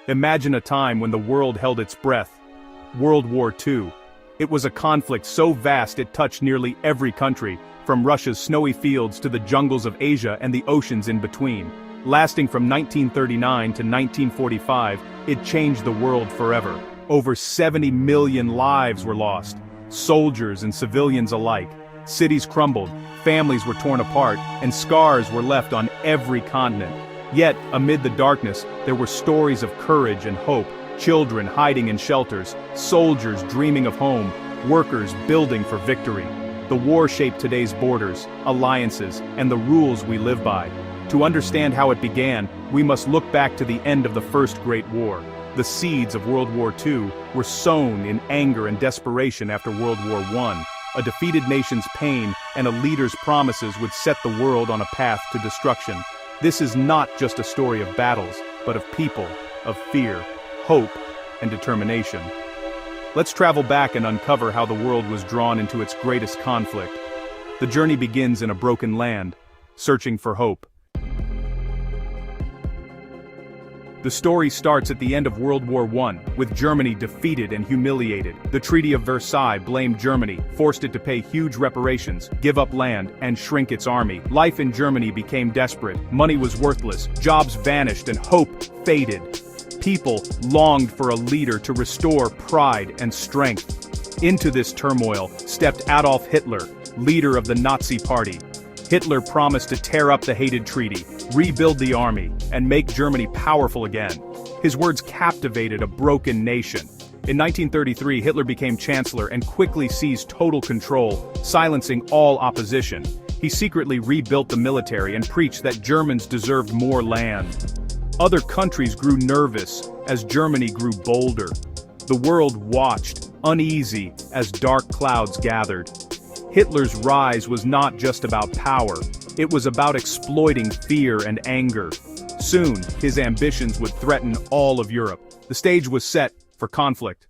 Imagine a time when the world held its breath. World War II. It was a conflict so vast it touched nearly every country, from Russia's snowy fields to the jungles of Asia and the oceans in between. Lasting from 1939 to 1945, it changed the world forever. Over 70 million lives were lost, soldiers and civilians alike. Cities crumbled, families were torn apart, and scars were left on every continent. Yet, amid the darkness, there were stories of courage and hope, children hiding in shelters, soldiers dreaming of home, workers building for victory. The war shaped today's borders, alliances, and the rules we live by. To understand how it began, we must look back to the end of the First Great War. The seeds of World War II were sown in anger and desperation after World War I. A defeated nation's pain and a leader's promises would set the world on a path to destruction. This is not just a story of battles, but of people, of fear, hope, and determination. Let's travel back and uncover how the world was drawn into its greatest conflict. The journey begins in a broken land, searching for hope. The story starts at the end of World War I, with Germany defeated and humiliated. The Treaty of Versailles blamed Germany, forced it to pay huge reparations, give up land, and shrink its army. Life in Germany became desperate, money was worthless, jobs vanished, and hope faded. People longed for a leader to restore pride and strength. Into this turmoil stepped Adolf Hitler, leader of the Nazi Party. Hitler promised to tear up the hated treaty, rebuild the army, and make Germany powerful again. His words captivated a broken nation. In 1933, Hitler became chancellor and quickly seized total control, silencing all opposition. He secretly rebuilt the military and preached that Germans deserved more land. Other countries grew nervous as Germany grew bolder. The world watched, uneasy, as dark clouds gathered. Hitler's rise was not just about power, it was about exploiting fear and anger. Soon, his ambitions would threaten all of Europe. The stage was set for conflict.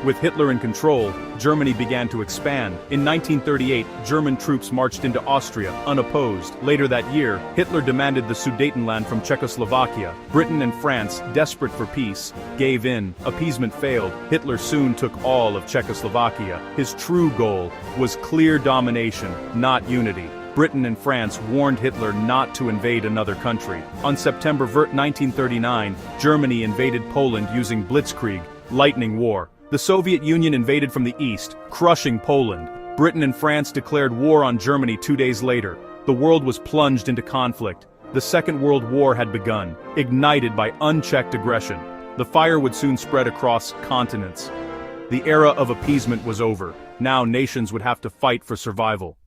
With Hitler in control, Germany began to expand. In 1938, German troops marched into Austria, unopposed. Later that year, Hitler demanded the Sudetenland from Czechoslovakia. Britain and France, desperate for peace, gave in. Appeasement failed. Hitler soon took all of Czechoslovakia. His true goal was clear domination, not unity. Britain and France warned Hitler not to invade another country. On September 1939, Germany invaded Poland using Blitzkrieg, lightning war. The Soviet Union invaded from the east, crushing Poland. Britain and France declared war on Germany 2 days later. The world was plunged into conflict. The Second World War had begun, ignited by unchecked aggression. The fire would soon spread across continents. The era of appeasement was over. Now nations would have to fight for survival.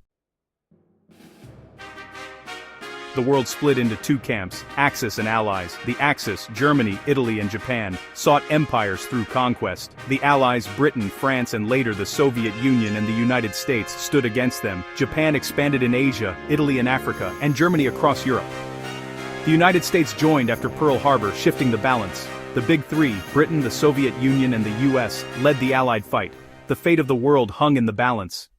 The world split into two camps, Axis and Allies. The Axis, Germany, Italy, and Japan, sought empires through conquest. The Allies, Britain, France, and later the Soviet Union and the United States, stood against them. Japan expanded in Asia, Italy in Africa, and Germany across Europe. The United States joined after Pearl Harbor, shifting the balance. The Big Three, Britain, the Soviet Union, and the US, led the Allied fight. The fate of the world hung in the balance.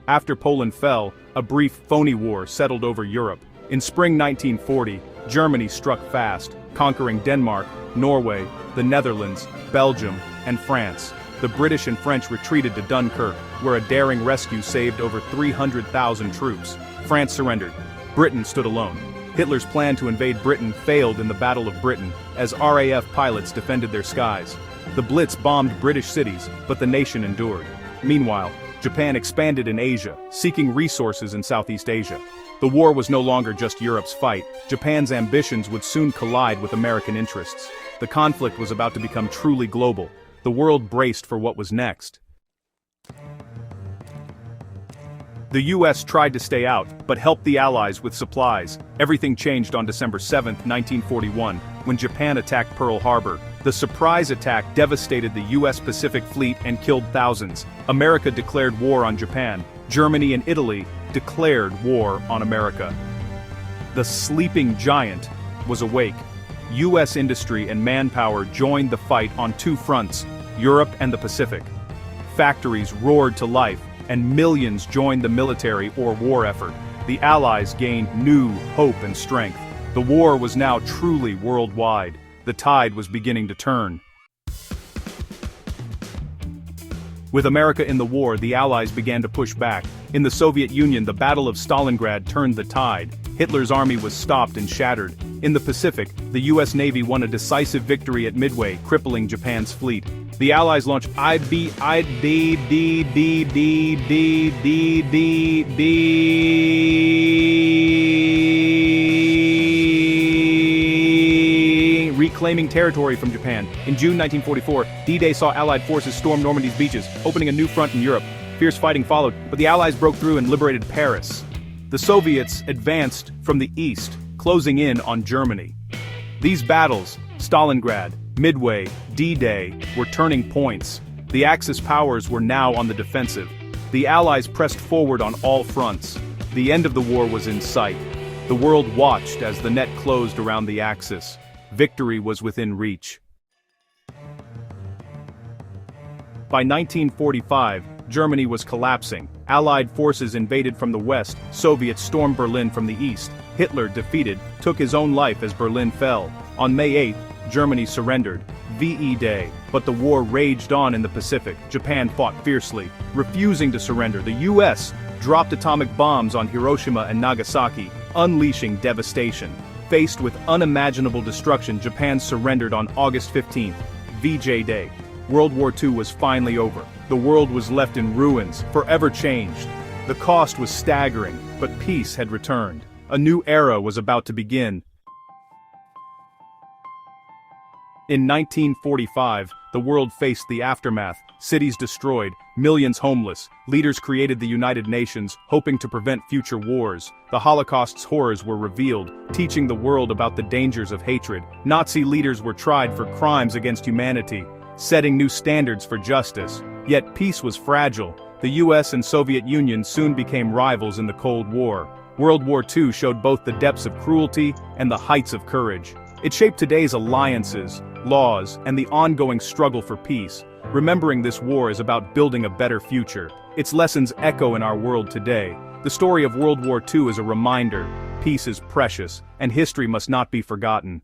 After Poland fell, a brief phony war settled over Europe. In spring 1940, Germany struck fast, conquering Denmark, Norway, the Netherlands, Belgium, and France. The British and French retreated to Dunkirk, where a daring rescue saved over 300,000 troops. France surrendered. Britain stood alone. Hitler's plan to invade Britain failed in the Battle of Britain, as RAF pilots defended their skies. The Blitz bombed British cities, but the nation endured. Meanwhile, Japan expanded in Asia, seeking resources in Southeast Asia. The war was no longer just Europe's fight. Japan's ambitions would soon collide with American interests. The conflict was about to become truly global. The world braced for what was next. The US tried to stay out, but helped the Allies with supplies. Everything changed on December 7, 1941, when Japan attacked Pearl Harbor. The surprise attack devastated the US Pacific Fleet and killed thousands. America declared war on Japan. Germany and Italy declared war on America. The sleeping giant was awake. US industry and manpower joined the fight on two fronts, Europe and the Pacific. Factories roared to life, and millions joined the military or war effort. the Allies gained new hope and strength. The war was now truly worldwide. The tide was beginning to turn. With America in the war, the Allies began to push back. In the Soviet Union, the Battle of Stalingrad turned the tide. Hitler's army was stopped and shattered. In the Pacific, the U.S. Navy won a decisive victory at Midway, crippling Japan's fleet. The Allies launched reclaiming territory from Japan. In June 1944, D-Day saw Allied forces storm Normandy's beaches, opening a new front in Europe. Fierce fighting followed, but the Allies broke through and liberated Paris. The Soviets advanced from the east, closing in on Germany. These battles, Stalingrad, Midway, D-Day, were turning points. The Axis powers were now on the defensive. The Allies pressed forward on all fronts. The end of the war was in sight. The world watched as the net closed around the Axis. Victory was within reach. By 1945, Germany was collapsing. Allied forces invaded from the west, Soviets stormed Berlin from the east. Hitler, defeated, took his own life as Berlin fell. On May 8, Germany surrendered. VE Day. But the war raged on in the Pacific. Japan fought fiercely, refusing to surrender. The US dropped atomic bombs on Hiroshima and Nagasaki, unleashing devastation. Faced with unimaginable destruction, Japan surrendered on August 15, VJ Day. World War II was finally over. The world was left in ruins, forever changed. The cost was staggering, but peace had returned. A new era was about to begin. In 1945, the world faced the aftermath. Cities destroyed, millions homeless. Leaders created the United Nations, hoping to prevent future wars. The Holocaust's horrors were revealed, teaching the world about the dangers of hatred. Nazi leaders were tried for crimes against humanity, setting new standards for justice. Yet peace was fragile. The US and Soviet Union soon became rivals in the Cold War. World War II showed both the depths of cruelty and the heights of courage. It shaped today's alliances, laws, and the ongoing struggle for peace. Remembering this war is about building a better future. Its lessons echo in our world today. The story of World War II is a reminder: peace is precious, and history must not be forgotten.